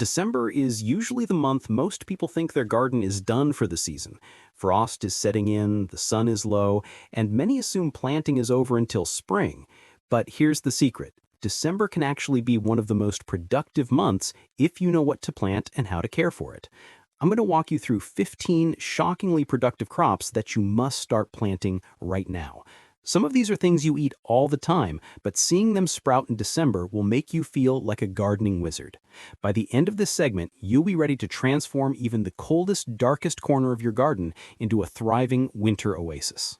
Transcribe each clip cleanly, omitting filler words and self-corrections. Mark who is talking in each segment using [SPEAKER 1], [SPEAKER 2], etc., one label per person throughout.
[SPEAKER 1] December is usually the month most people think their garden is done for the season. Frost is setting in, the sun is low, and many assume planting is over until spring. But here's the secret. December can actually be one of the most productive months if you know what to plant and how to care for it. I'm going to walk you through 15 shockingly productive crops that you must start planting right now. Some of these are things you eat all the time, but seeing them sprout in December will make you feel like a gardening wizard. By the end of this segment, you'll be ready to transform even the coldest, darkest corner of your garden into a thriving winter oasis.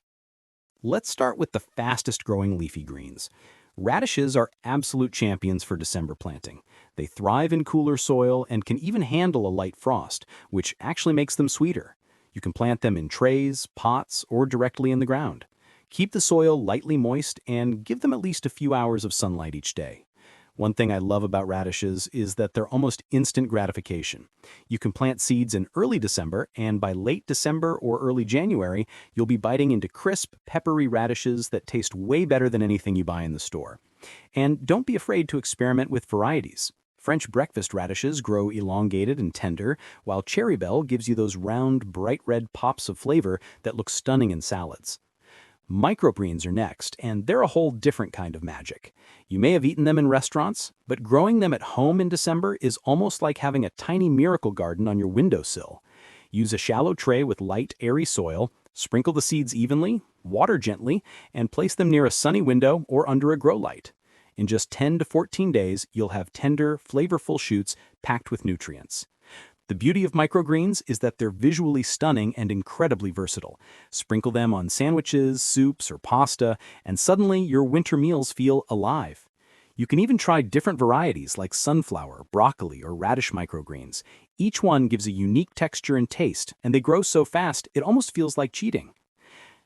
[SPEAKER 1] Let's start with the fastest growing leafy greens. Radishes are absolute champions for December planting. They thrive in cooler soil and can even handle a light frost, which actually makes them sweeter. You can plant them in trays, pots, or directly in the ground. Keep the soil lightly moist and give them at least a few hours of sunlight each day. One thing I love about radishes is that they're almost instant gratification. You can plant seeds in early December, and by late December or early January, you'll be biting into crisp, peppery radishes that taste way better than anything you buy in the store. And don't be afraid to experiment with varieties. French breakfast radishes grow elongated and tender, while cherry bell gives you those round, bright red pops of flavor that look stunning in salads. Microgreens are next, and they're a whole different kind of magic. You may have eaten them in restaurants, but growing them at home in December is almost like having a tiny miracle garden on your windowsill. Use a shallow tray with light, airy soil, sprinkle the seeds evenly, water gently, and place them near a sunny window or under a grow light. In just 10 to 14 days, you'll have tender, flavorful shoots packed with nutrients. The beauty of microgreens is that they're visually stunning and incredibly versatile. Sprinkle them on sandwiches, soups, or pasta, and suddenly your winter meals feel alive. You can even try different varieties like sunflower, broccoli, or radish microgreens. Each one gives a unique texture and taste, and they grow so fast it almost feels like cheating.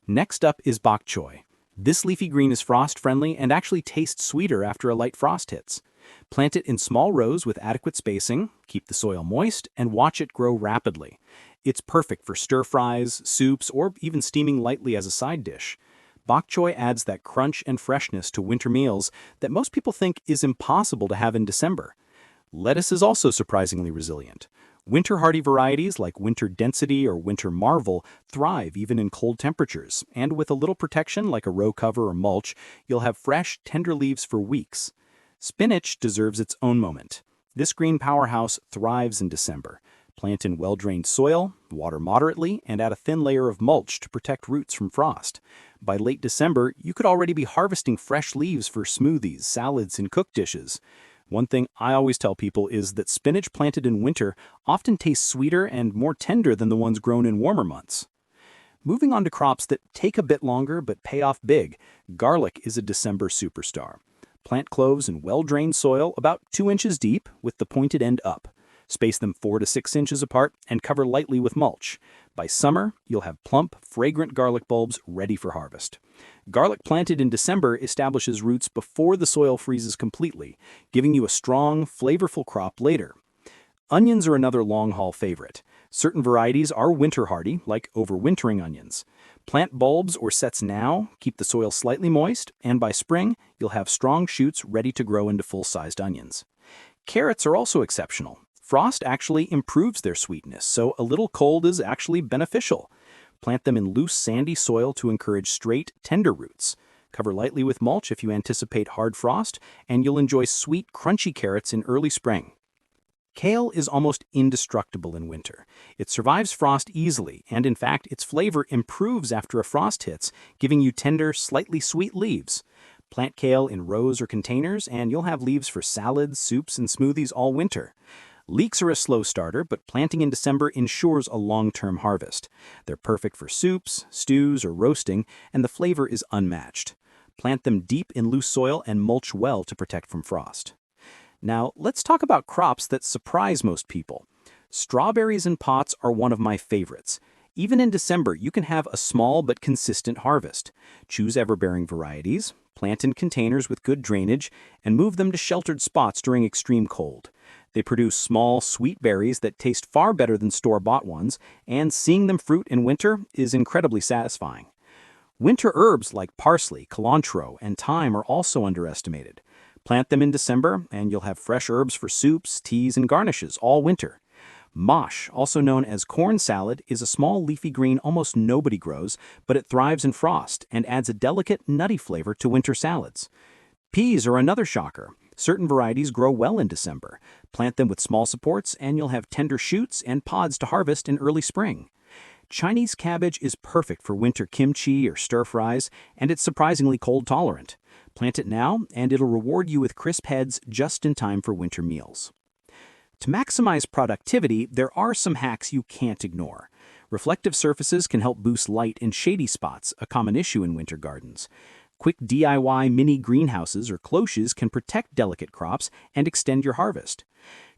[SPEAKER 1] Next up is bok choy. This leafy green is frost-friendly and actually tastes sweeter after a light frost hits. Plant it in small rows with adequate spacing, keep the soil moist, and watch it grow rapidly. It's perfect for stir-fries, soups, or even steaming lightly as a side dish. Bok choy adds that crunch and freshness to winter meals that most people think is impossible to have in December. Lettuce is also surprisingly resilient. Winter-hardy varieties like Winter Density or Winter Marvel thrive even in cold temperatures, and with a little protection like a row cover or mulch, you'll have fresh, tender leaves for weeks. Spinach deserves its own moment. This green powerhouse thrives in December. Plant in well-drained soil, water moderately, and add a thin layer of mulch to protect roots from frost. By late December, you could already be harvesting fresh leaves for smoothies, salads, and cooked dishes. One thing I always tell people is that spinach planted in winter often tastes sweeter and more tender than the ones grown in warmer months. Moving on to crops that take a bit longer but pay off big, garlic is a December superstar. Plant cloves in well-drained soil about 2 inches deep with the pointed end up. Space them 4 to 6 inches apart and cover lightly with mulch. By summer, you'll have plump, fragrant garlic bulbs ready for harvest. Garlic planted in December establishes roots before the soil freezes completely, giving you a strong, flavorful crop later. Onions are another long-haul favorite. Certain varieties are winter-hardy, like overwintering onions. Plant bulbs or sets now, keep the soil slightly moist, and by spring, you'll have strong shoots ready to grow into full-sized onions. Carrots are also exceptional. Frost actually improves their sweetness, so a little cold is actually beneficial. Plant them in loose, sandy soil to encourage straight, tender roots. Cover lightly with mulch if you anticipate hard frost, and you'll enjoy sweet, crunchy carrots in early spring. Kale is almost indestructible in winter. It survives frost easily, and in fact, its flavor improves after a frost hits, giving you tender, slightly sweet leaves. Plant kale in rows or containers, and you'll have leaves for salads, soups, and smoothies all winter. Leeks are a slow starter, but planting in December ensures a long-term harvest. They're perfect for soups, stews, or roasting, and the flavor is unmatched. Plant them deep in loose soil and mulch well to protect from frost. Now, let's talk about crops that surprise most people. Strawberries in pots are one of my favorites. Even in December, you can have a small but consistent harvest. Choose ever-bearing varieties, plant in containers with good drainage, and move them to sheltered spots during extreme cold. They produce small, sweet berries that taste far better than store-bought ones, and seeing them fruit in winter is incredibly satisfying. Winter herbs like parsley, cilantro, and thyme are also underestimated. Plant them in December, and you'll have fresh herbs for soups, teas, and garnishes all winter. Mosh, also known as corn salad, is a small leafy green almost nobody grows, but it thrives in frost and adds a delicate, nutty flavor to winter salads. Peas are another shocker. Certain varieties grow well in December. Plant them with small supports, and you'll have tender shoots and pods to harvest in early spring. Chinese cabbage is perfect for winter kimchi or stir-fries, and it's surprisingly cold-tolerant. Plant it now, and it'll reward you with crisp heads just in time for winter meals. To maximize productivity, there are some hacks you can't ignore. Reflective surfaces can help boost light in shady spots, a common issue in winter gardens. Quick DIY mini greenhouses or cloches can protect delicate crops and extend your harvest.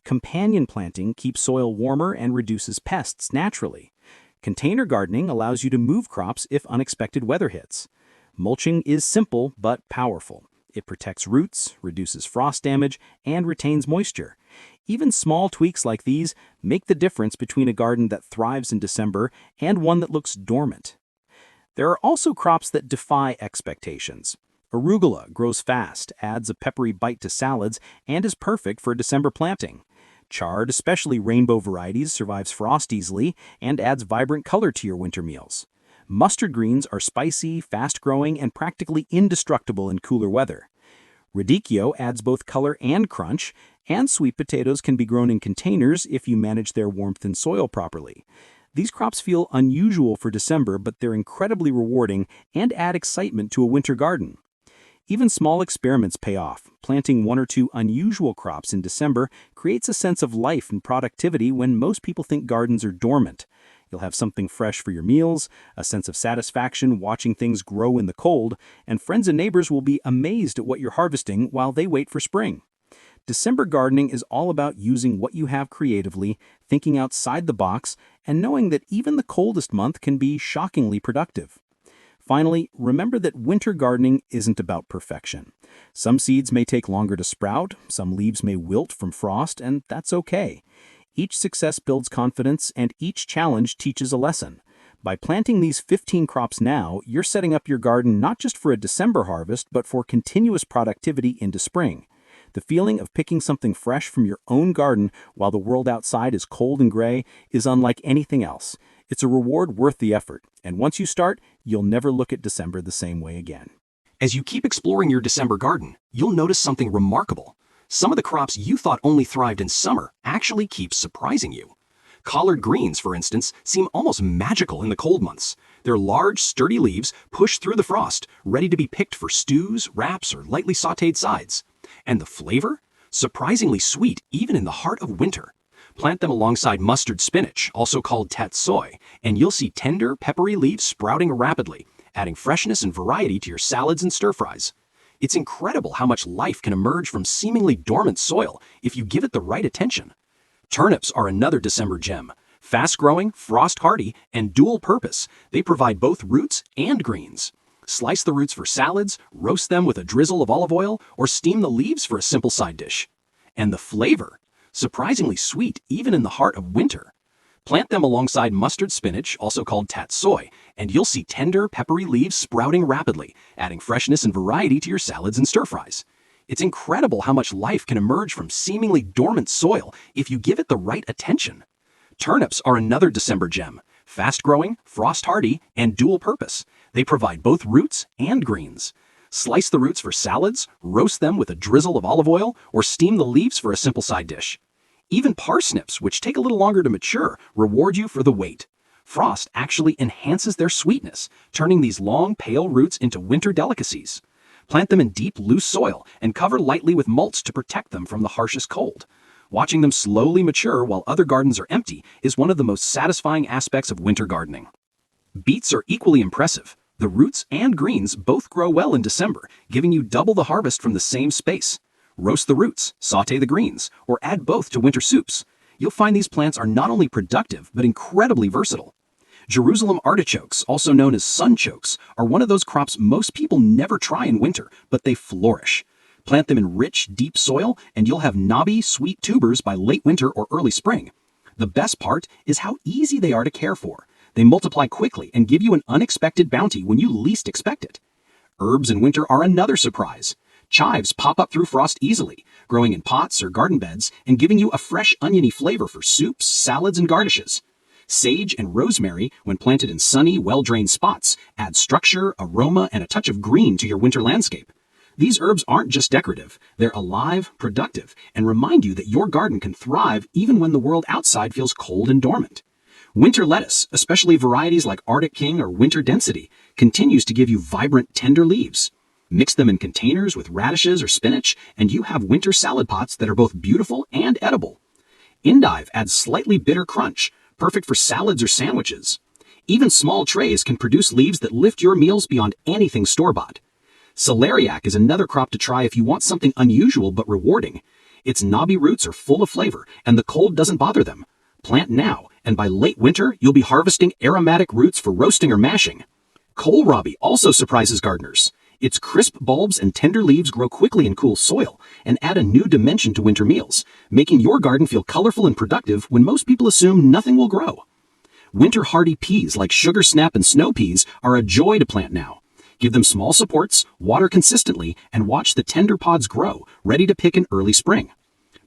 [SPEAKER 1] Companion planting keeps soil warmer and reduces pests naturally. Container gardening allows you to move crops if unexpected weather hits. Mulching is simple but powerful. It protects roots, reduces frost damage, and retains moisture. Even small tweaks like these make the difference between a garden that thrives in December and one that looks dormant. There are also crops that defy expectations. Arugula grows fast, adds a peppery bite to salads, and is perfect for December planting. Chard, especially rainbow varieties, survives frost easily and adds vibrant color to your winter meals. Mustard greens are spicy, fast-growing, and practically indestructible in cooler weather. Radicchio adds both color and crunch, and sweet potatoes can be grown in containers if you manage their warmth and soil properly. These crops feel unusual for December, but they're incredibly rewarding and add excitement to a winter garden. Even small experiments pay off. Planting one or two unusual crops in December creates a sense of life and productivity when most people think gardens are dormant. You'll have something fresh for your meals, a sense of satisfaction watching things grow in the cold, and friends and neighbors will be amazed at what you're harvesting while they wait for spring. December gardening is all about using what you have creatively, thinking outside the box, and knowing that even the coldest month can be shockingly productive. Finally, remember that winter gardening isn't about perfection. Some seeds may take longer to sprout, some leaves may wilt from frost, and that's okay. Each success builds confidence, and each challenge teaches a lesson. By planting these 15 crops now, you're setting up your garden not just for a December harvest, but for continuous productivity into spring. The feeling of picking something fresh from your own garden while the world outside is cold and gray is unlike anything else. It's a reward worth the effort, and once you start, you'll never look at December the same way again.
[SPEAKER 2] As you keep exploring your December garden, you'll notice something remarkable. Some of the crops you thought only thrived in summer actually keep surprising you. Collard greens, for instance, seem almost magical in the cold months. Their large, sturdy leaves push through the frost, ready to be picked for stews, wraps, or lightly sautéed sides. And the flavor? Surprisingly sweet even in the heart of winter. Plant them alongside mustard spinach, also called tatsoi, and you'll see tender, peppery leaves sprouting rapidly, adding freshness and variety to your salads and stir-fries. It's incredible how much life can emerge from seemingly dormant soil if you give it the right attention. Turnips are another December gem. Fast-growing, frost-hardy, and dual-purpose, they provide both roots and greens. Slice the roots for salads, roast them with a drizzle of olive oil, or steam the leaves for a simple side dish. And the flavor? Surprisingly sweet even in the heart of winter. Plant them alongside mustard spinach, also called tatsoi, and you'll see tender, peppery leaves sprouting rapidly, adding freshness and variety to your salads and stir-fries. It's incredible how much life can emerge from seemingly dormant soil if you give it the right attention. Turnips are another December gem. Fast-growing, frost-hardy, and dual-purpose. They provide both roots and greens. Slice the roots for salads, roast them with a drizzle of olive oil, or steam the leaves for a simple side dish. Even parsnips, which take a little longer to mature, reward you for the wait. Frost actually enhances their sweetness, turning these long, pale roots into winter delicacies. Plant them in deep, loose soil and cover lightly with mulch to protect them from the harshest cold. Watching them slowly mature while other gardens are empty is one of the most satisfying aspects of winter gardening. Beets are equally impressive. The roots and greens both grow well in December, giving you double the harvest from the same space. Roast the roots, sauté the greens, or add both to winter soups. You'll find these plants are not only productive, but incredibly versatile. Jerusalem artichokes, also known as sunchokes, are one of those crops most people never try in winter, but they flourish. Plant them in rich, deep soil, and you'll have knobby, sweet tubers by late winter or early spring. The best part is how easy they are to care for. They multiply quickly and give you an unexpected bounty when you least expect it. Herbs in winter are another surprise. Chives pop up through frost easily, growing in pots or garden beds and giving you a fresh oniony flavor for soups, salads, and garnishes. Sage and rosemary, when planted in sunny, well-drained spots, add structure, aroma, and a touch of green to your winter landscape. These herbs aren't just decorative, they're alive, productive, and remind you that your garden can thrive even when the world outside feels cold and dormant. Winter lettuce, especially varieties like Arctic King or Winter Density, continues to give you vibrant, tender leaves. Mix them in containers with radishes or spinach, and you have winter salad pots that are both beautiful and edible. Endive adds slightly bitter crunch, perfect for salads or sandwiches. Even small trays can produce leaves that lift your meals beyond anything store-bought. Celeriac is another crop to try if you want something unusual but rewarding. Its knobby roots are full of flavor, and the cold doesn't bother them. Plant now, and by late winter, you'll be harvesting aromatic roots for roasting or mashing. Kohlrabi also surprises gardeners. Its crisp bulbs and tender leaves grow quickly in cool soil and add a new dimension to winter meals, making your garden feel colorful and productive when most people assume nothing will grow. Winter hardy peas like sugar snap and snow peas are a joy to plant now. Give them small supports, water consistently, and watch the tender pods grow, ready to pick in early spring.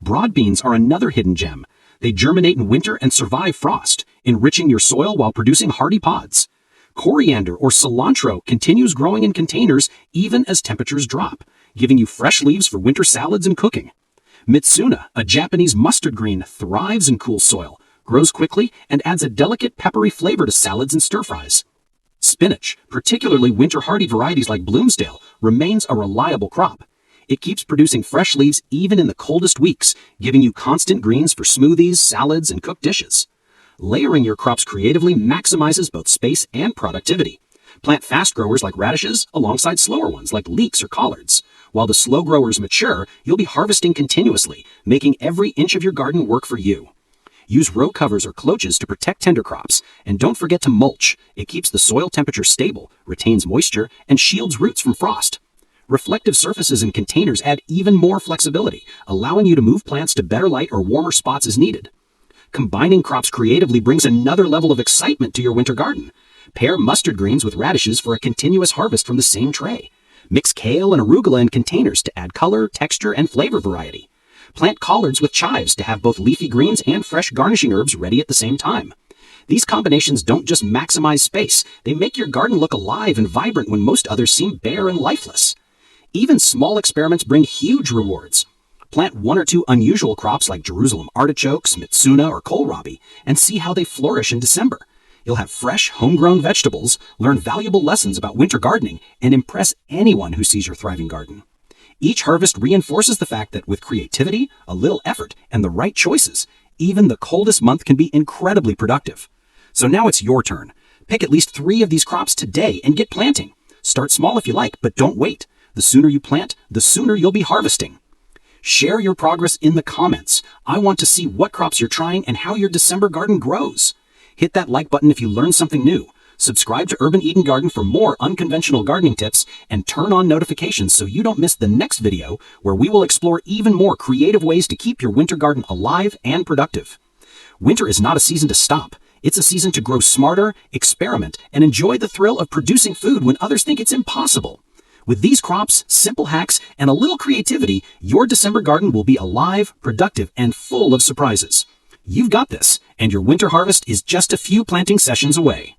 [SPEAKER 2] Broad beans are another hidden gem. They germinate in winter and survive frost, enriching your soil while producing hardy pods. Coriander or cilantro continues growing in containers even as temperatures drop, giving you fresh leaves for winter salads and cooking. Mitsuna, a Japanese mustard green, thrives in cool soil, grows quickly, and adds a delicate peppery flavor to salads and stir-fries. Spinach, particularly winter hardy varieties like Bloomsdale, remains a reliable crop. It keeps producing fresh leaves even in the coldest weeks, giving you constant greens for smoothies, salads, and cooked dishes. Layering your crops creatively maximizes both space and productivity. Plant fast growers like radishes alongside slower ones like leeks or collards. While the slow growers mature, you'll be harvesting continuously, making every inch of your garden work for you. Use row covers or cloches to protect tender crops, and don't forget to mulch. It keeps the soil temperature stable, retains moisture, and shields roots from frost. Reflective surfaces in containers add even more flexibility, allowing you to move plants to better light or warmer spots as needed. Combining crops creatively brings another level of excitement to your winter garden. Pair mustard greens with radishes for a continuous harvest from the same tray. Mix kale and arugula in containers to add color, texture, and flavor variety. Plant collards with chives to have both leafy greens and fresh garnishing herbs ready at the same time. These combinations don't just maximize space, they make your garden look alive and vibrant when most others seem bare and lifeless. Even small experiments bring huge rewards. Plant one or two unusual crops like Jerusalem artichokes, Mitsuna, or kohlrabi, and see how they flourish in December. You'll have fresh, homegrown vegetables, learn valuable lessons about winter gardening, and impress anyone who sees your thriving garden. Each harvest reinforces the fact that with creativity, a little effort, and the right choices, even the coldest month can be incredibly productive. So now it's your turn. Pick at least 3 of these crops today and get planting. Start small if you like, but don't wait. The sooner you plant, the sooner you'll be harvesting. Share your progress in the comments. I want to see what crops you're trying and how your December garden grows. Hit that like button if you learned something new. Subscribe to Urban Eden Garden for more unconventional gardening tips and turn on notifications so you don't miss the next video where we will explore even more creative ways to keep your winter garden alive and productive. Winter is not a season to stop. It's a season to grow smarter, experiment, and enjoy the thrill of producing food when others think it's impossible. With these crops, simple hacks, and a little creativity, your December garden will be alive, productive, and full of surprises. You've got this, and your winter harvest is just a few planting sessions away.